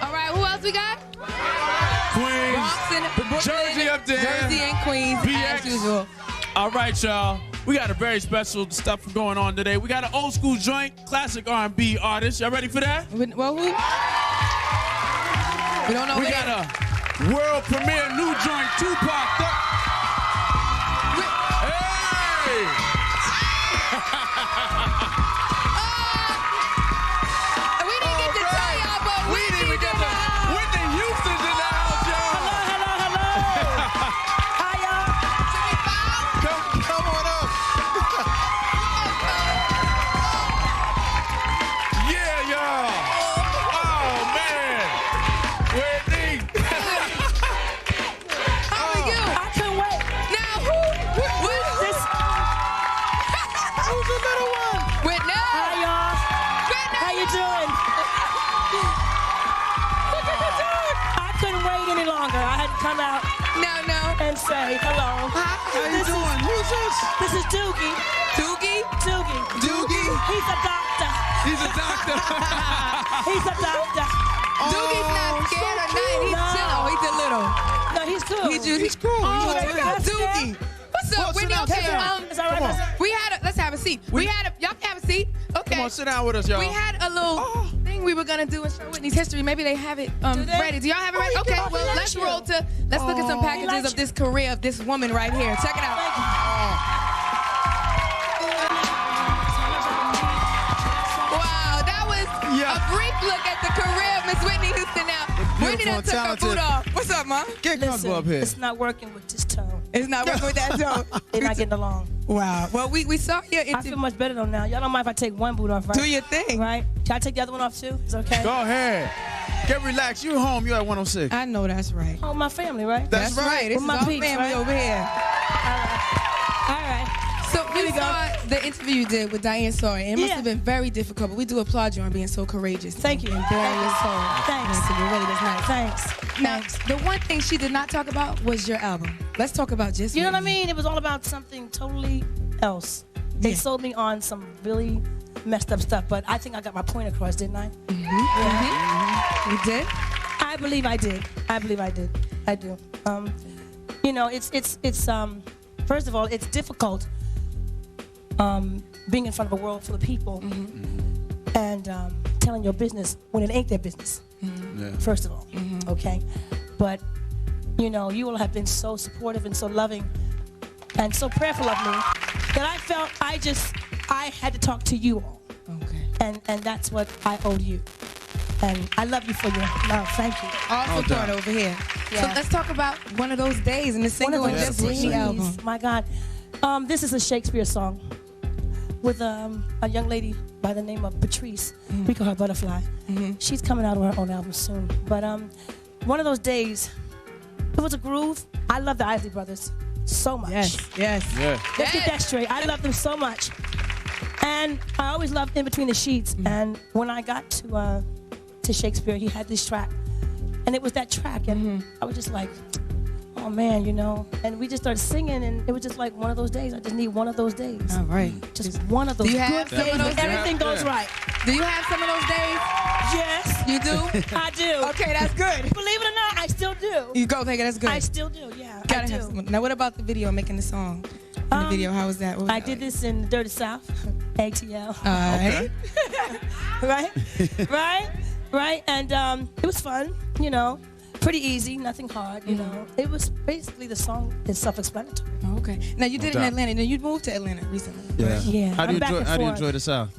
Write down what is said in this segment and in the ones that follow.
All right, who else we got? Queens. Bronx and Jersey up there. Jersey and Queens, BX. as usual. All right, y'all. We got a very special stuff going on today. We got an old school joint, classic R&B artist. Y'all ready for that? Well, who? We don't know. We got a world premiere new joint, Tupac. Hey! We didn't get to tell y'all, but We didn't even get to. Whitney Houston's in the house, y'all. Hello. Hi, y'all. Come on up. Yeah, y'all. Oh, man. Whitney. how are you? I couldn't wait. Now, who's This. Who's the little one? Whitney? Hi, y'all. Whitney? How you doing? I couldn't wait any longer. I had to come out No. and say hello. How you doing? Who's this? This is Doogie. Doogie? Doogie? He's a doctor. He's a doctor. He's a doctor. Doogie's not scared or nothing. He's No. chill. He's a little. No, he's cool. He's cool. Oh, Check okay. out That's Doogie. What's Well, up, sit Whitney? down, Okay, sit down. Is that right? Come on. let's have a seat. Y'all can have a seat. Okay. Come on, sit down with us, y'all. We had a little thing we were gonna do and show Whitney's history. Maybe they have it they? ready. Do y'all have it ready? you Okay, can. well, He let's likes roll you. to, let's look at some packages likes of this career of this woman right here. Check it out. Wow, that was Yeah. a brief look at the career of Miss Whitney Houston now. Whitney done took her boot off. What's up, Mom? Get comfortable up here. It's not working with this tone. It's not working with that tone. They're not getting along. Wow. Well, we saw your I feel interview. much better though now. Y'all don't mind if I take one boot off, right? Do your thing. Right? Can I take the other one off too? It's okay? Go ahead. Get relaxed. You home. You at 106. I know that's right. Oh, my family, right? That's right. This With is my our peeps, family right? over here. All right. So Here we we go. saw the interview you did with Diane Sawyer. It must Yeah. have been very difficult, but we do applaud you on being so courageous. Thank you. And bearing your soul. Thanks. Yes, it really was nice. Thanks. Now, Thanks. the one thing she did not talk about was your album. Let's talk about just You know what I Whitney. mean? It was all about something totally else. They Yeah. sold me on some really messed up stuff, but I think I got my point across, didn't I? You did? I believe I did. I believe I did. I do. You know, it's first of all, it's difficult being in front of a world full of people and telling your business when it ain't their business. Yeah. First of all, okay? But, you know, you all have been so supportive and so loving and so prayerful of me that I felt I had to talk to you all. Okay. And that's what I owed you. And I love you for your love. Thank you. All All support done. over here. So Yeah. let's talk about one of those days and the single One and of just those Whitney days. album. My God. This is a Shakespeare song with a young lady by the name of Patrice. We call her Butterfly. She's coming out on her own album soon. But one of those days, it was a groove. I love the Isley Brothers so much. Yes. Yeah. Let's get that straight. I love them so much. And I always loved In Between the Sheets. And when I got to Shakespeare, he had this track. And it was that track. And I was just like, oh man, you know. And we just started singing, and it was just like one of those days. I just need one of those days. All right. Just one of those Do you have good some of days those when days? everything goes Yeah. right. Do you have some of those days? Yes, You do? I do. Okay, that's good. Believe it or not, I still do. You go, take it. That's good. I still do, yeah. I Gotta do. have some. Now, what about the video, making the song? In the video, how was that? What was I that did like? this in the Dirty South, ATL. All right. right, and it was fun, you know, pretty easy, nothing hard, you know. It was basically the song is self-explanatory. Okay. Now, you did it in doubt. Atlanta. Now, you moved to Atlanta recently. Yeah. Yeah, How do you I'm back enjoy? and How do you forth. enjoy the South?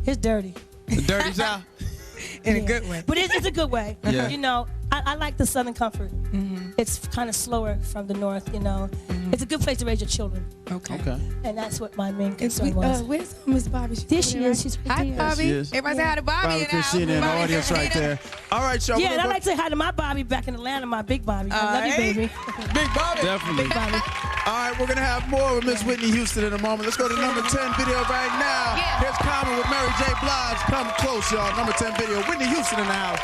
It's dirty. The dirty South. In a Yeah. good way. But it's a good way. Yeah. You know, I like the Southern comfort. It's kind of slower from the North, you know. It's a good place to raise your children. Okay. Okay. And that's what my main It's, concern was. where's Miss Bobby? There she over is. right? She's right Hi, there. Bobby. Yes, she is. Everybody say hi to Bobby. Bobby in the house. Christina in the Bobby audience right Christina. there. All right, y'all. Yeah, and we're I gonna like to say hi to my Bobby back in Atlanta, my big Bobby. I love you, Alright. baby. Big Bobby. Definitely. Big Bobby. All right, we're gonna have more with Miss Whitney Houston in a moment. Let's go to number 10 video right now. Yeah. Here's Common with Mary J. Blige. Come close, y'all. Number 10 video. Whitney Houston in the house.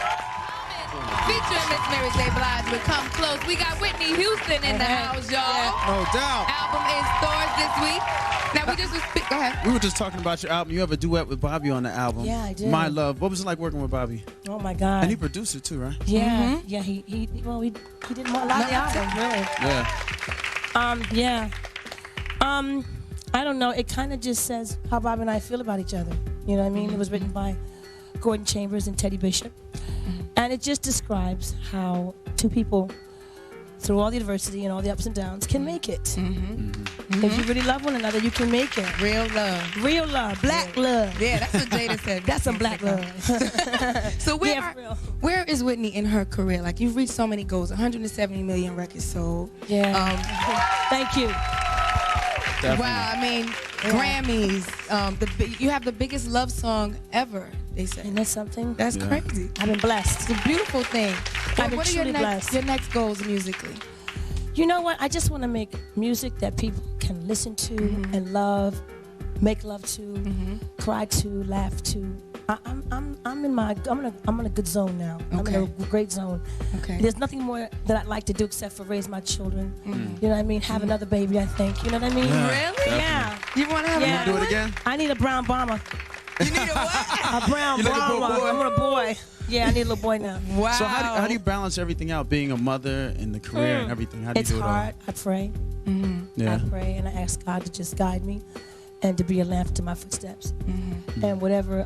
Featuring Miss Mary J. Blige with Come Close. We got Whitney Houston in the house, y'all. No doubt. Album in stores this week. Now we just was go ahead. We were just talking about your album. You have a duet with Bobby on the album. Yeah, I did. My Love. What was it like working with Bobby? Oh my God. And he produced it too, right? Yeah, yeah. He did a lot of the album, really. Yeah. I don't know. It kind of just says how Bob and I feel about each other. You know what I mean? It was written by Gordon Chambers and Teddy Bishop, and it just describes how two people, through all the adversity and all the ups and downs, can make it. If you really love one another, you can make it. Real love. Real love. Black love. Yeah, that's what Jada said. That's some black love. So Yeah, where is Whitney in her career? Like, you've reached so many goals, 170 million records sold. Yeah. Thank you. Definitely. Wow, I mean, Grammys. You have the biggest love song ever, they say. And that's something. That's crazy. I've been blessed. It's a beautiful thing. I've been What are truly blessed. your next goals musically? You know what? I just want to make music that people can listen to and love, make love to, cry to, laugh to. I'm in a good zone now. Okay. I'm in a great zone. Okay. There's nothing more that I'd like to do except for raise my children. You know what I mean? Have another baby, I think. You know what I mean? Yeah, Really? Yeah. You want to have Yeah. another Do it one? again? I need a brown bomber. You need a what? A brown You looking for a bomber. boy? I want a boy. Yeah, I need a little boy now. Wow. So how do you balance everything out, being a mother and the career and everything? How do you It's do it hard. I pray. Yeah. I pray and I ask God to just guide me and to be a lamp to my footsteps. And whatever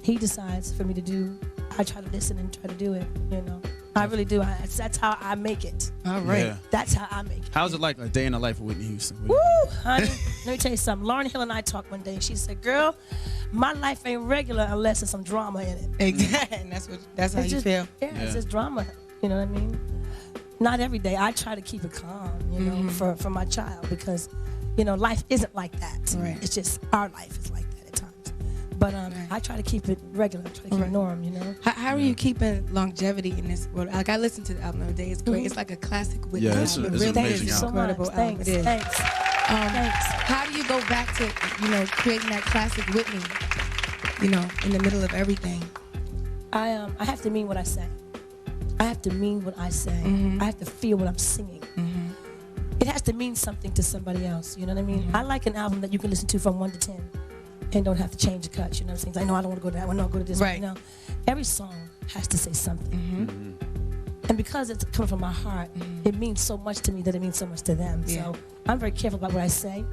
He decides for me to do, I try to listen and try to do it. You know, I really do. That's how I make it. All right. Yeah. That's how I make it. How's it like a day in the life of Whitney Houston? Woo, honey. Let me tell you something. Lauren Hill and I talked one day. She said, "Girl, my life ain't regular unless there's some drama in it." Exactly. And that's how It's you just, feel. Yeah, it's just drama. You know what I mean? Not every day. I try to keep it calm, you know, for my child, because, you know, life isn't like that. Right. It's just our life is like that at times. But I try to keep it regular. I try to keep it norm, you know. How are you keeping longevity in this world? Like, I listened to the album the other day. It's great. It's like a classic Whitney. Yeah, it's album. an It really amazing is an album. incredible album. Thanks. It is. Thanks. Thanks. How do you go back to, creating that classic Whitney, in the middle of everything? I have to mean what I say. I have to mean what I say. I have to feel what I'm singing. It has to mean something to somebody else. You know what I mean? I like an album that you can listen to from 1 to 10 and don't have to change the cuts. You know what I'm saying? Like, no, I don't want to go to that one. No, go to this Right. one. You know, every song has to say something. And because it's coming from my heart, it means so much to me that it means so much to them. Yeah. So I'm very careful about what I say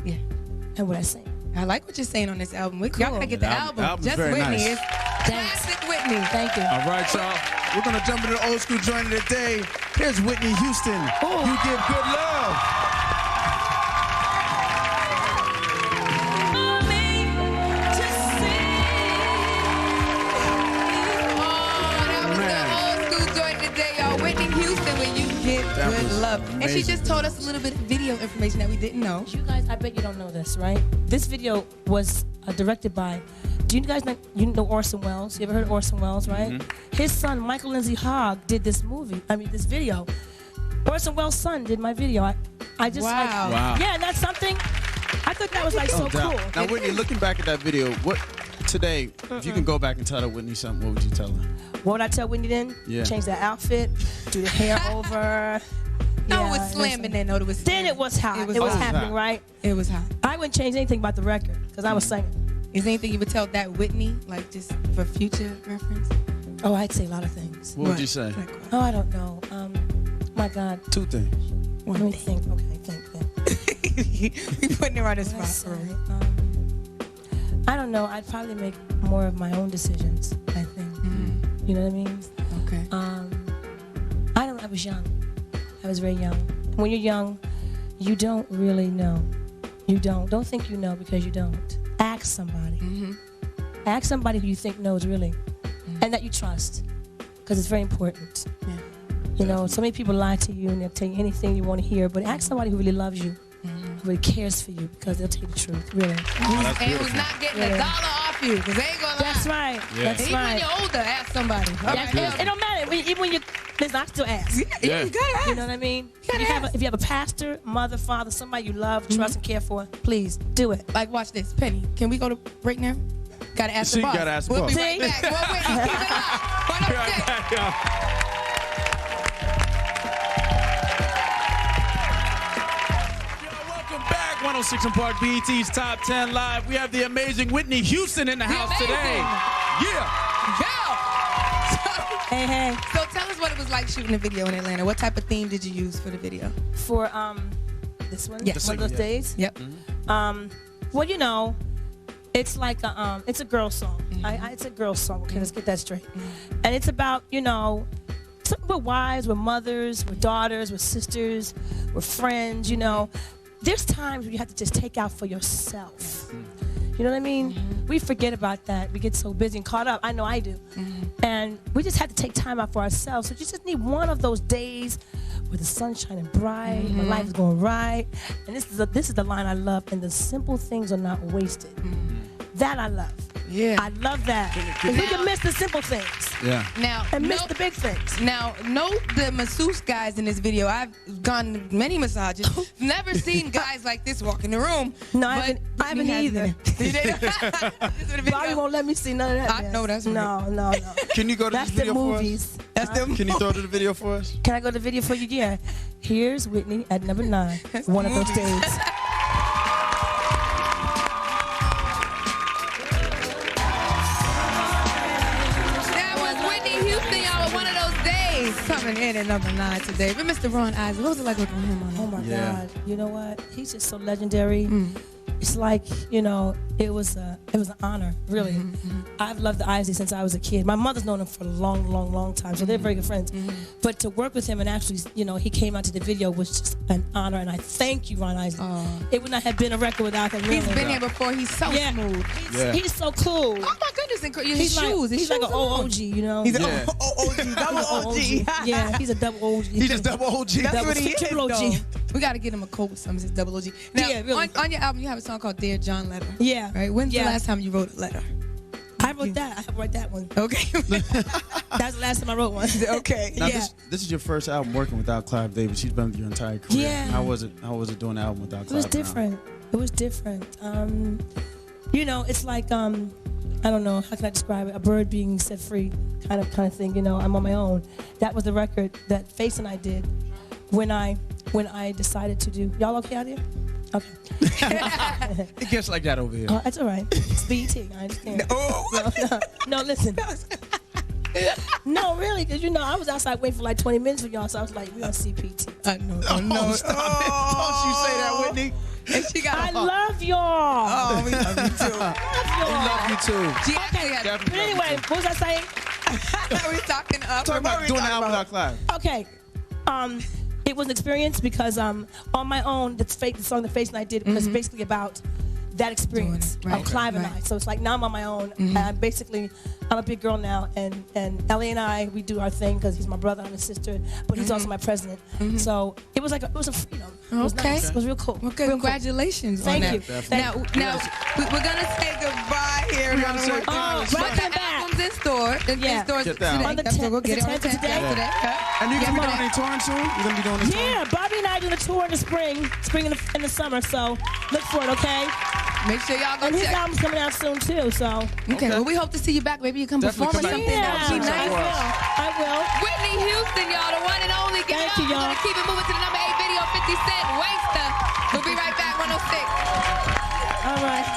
and what I sing. I like what you're saying on this album. Y'all gotta get the The album. album's Just very Whitney. nice. It's classic Whitney. Thank you. All right, y'all. We're going to jump into the old school joint of the day. Here's Whitney Houston. You Give Good Love. Whitney Houston, when you get That good was love. And she amazing. just told us a little bit of video information that we didn't know. You guys, I bet you don't know this, right? This video was directed by, do you guys know, Orson Welles? You ever heard of Orson Welles, right? His son, Michael Lindsay Hogg, did this this video. Orson Welles' son did my video. I just Wow. Wow. yeah, and that's something, I thought that was like so Now, cool. Now, Whitney, looking back at that video, today, if you can go back and tell Whitney something, what would you tell her? What would I tell Whitney then? Yeah. Change that outfit, do the hair over. No, it was listen. slamming then. No, it was Then it was hot. It was hot. happening, right? It was hot. I wouldn't change anything about the record because I was singing. Is there anything you would tell that Whitney, like just for future reference? Oh, I'd say a lot of things. What would you say? Like what? Oh, I don't know. My God. 2 things. Let me think. Okay, think. We putting her on the What I'd spot. say, I don't know. I'd probably make more of my own decisions, I think. You know what I mean? Okay. I don't know. I was young. I was very young. When you're young, you don't really know. You don't. Don't think you know because you don't. Ask somebody. Ask somebody who you think knows really and that you trust, because it's very important. Yeah. You know, so many people lie to you and they'll tell you anything you want to hear, but ask somebody who really loves you, who really cares for you, because they'll tell you the truth, really. That's And who's not getting a dollar off you, because they ain't gonna lie. That's right. Yeah. That's Even right. when you're older, ask somebody. All Yeah, right. it don't matter. Even when you listen, I still ask. Yeah. You gotta ask. You know what I mean? gotta ask. If you have a pastor, mother, father, somebody you love, trust, and care for, please do it. Like, watch this. Penny, can we go to break now? Gotta ask See, the boss. gotta ask the We'll boss. be right back. Well, Whitney, keep it up. 106. Welcome back. back. 106 in Park, BET's Top 10 Live. We have the amazing Whitney Houston in the house today. Yeah. Hey, hey. So tell us what it was like shooting a video in Atlanta. What type of theme did you use for the video? For this one? Yeah. One of those days? Yep. Well, you know, it's like it's a girl song. It's a girl song. Okay, let's get that straight. And it's about, you know, we're wives, we're mothers, we're daughters, we're sisters, we're friends, you know. There's times where you have to just take out for yourself. You know what I mean? We forget about that. We get so busy and caught up. I know I do. And we just have to take time out for ourselves. So you just need one of those days where the sun's shining bright, my life is going right. And this is the line I love. And the simple things are not wasted. That I love. Yeah. I love that. Because we can miss the simple things. Yeah. Now, And miss the big things. Now, note the masseuse guys in this video. I've gone to many massages. Never seen guys like this walk in the room. No, I haven't either. Bobby won't let me see none of that. I know that's right. No. Can you go to That's this video the for us? movies. That's the Can you throw to the video for us? Can I go to the video for you? Yeah. Here's Whitney at number 9. One of those days. Coming in at number 9 today. But Mr. Ron Isaac, what was it like working with him on that? Oh my God! You know what? He's just so legendary. It's like, you know, it was an honor, really. I've loved the Isaac since I was a kid. My mother's known him for a long time, so they're very good friends. But to work with him and actually, you know, he came out to the video was just an honor, and I thank you, Ron Isaac. It would not have been a record without him. Really. He's been here before. He's so smooth. He's so cool. Oh my goodness! His He's shoes. He's like an OG, you know. He's an OG, double OG. Yeah, he's a double OG. He's just double OG. That's what he is, triple OG. though. We got to get him a coat with some of his double OG. Now, Yeah, really. on your album, you have a song called Dear John Letter. Yeah. Right? When's the last time you wrote a letter? I wrote that. I wrote that one. Okay. That's the last time I wrote one. Okay. Now Yeah. this is your first album working without Clive Davis. She's been your entire career. Yeah. How was it doing the album without Clive? It was different. It was different. You know, it's like I don't know, how can I describe it? A bird being set free kind of thing, you know, I'm on my own. That was the record that Face and I did when I decided to do. Y'all okay out here? Okay. It gets like that over here. Oh, that's all right. It's BT. I understand. No, listen. No, really, because, you know, I was outside waiting for like 20 minutes for y'all, so I was like, we're on CPT. I know. Oh, stop it. Don't you say that, Whitney. And she got I love y'all. Oh, we love you too. We love you too. She actually had But anyway, what was I saying? we talking up. Talking about doing the album without Clive. Okay. It was an experience because on my own, the song that Face and I did was basically about that experience of Clive and I. So it's like now I'm on my own. And I'm a big girl now, and Ellie and I, we do our thing because he's my brother, I'm his sister, but he's also my president. So it was like it was a freedom. It was nice. It was real cool. Okay, congratulations on Thank that. you. Now we're gonna say goodbye here. We're gonna say Oh, But right the back. album's in store. In stores Get that. today. On the That's what we'll 10th. get it on Is the it 10th 10th today? And you gonna be doing any touring soon? You gonna be doing this Yeah, Bobby and I are doing a tour in the spring in the summer, so look for it, okay? Make sure y'all go And his check. album's coming out soon too, so. Okay, well, we hope to see you back. Maybe you come Definitely perform or come something. back. That would be Yeah, nice. I will. Whitney Houston, y'all, the one and only. Get Thank up. you, We're y'all. gonna keep it moving to the number 8 video, 50 Cent, Waster. We'll be right back, 106. All right.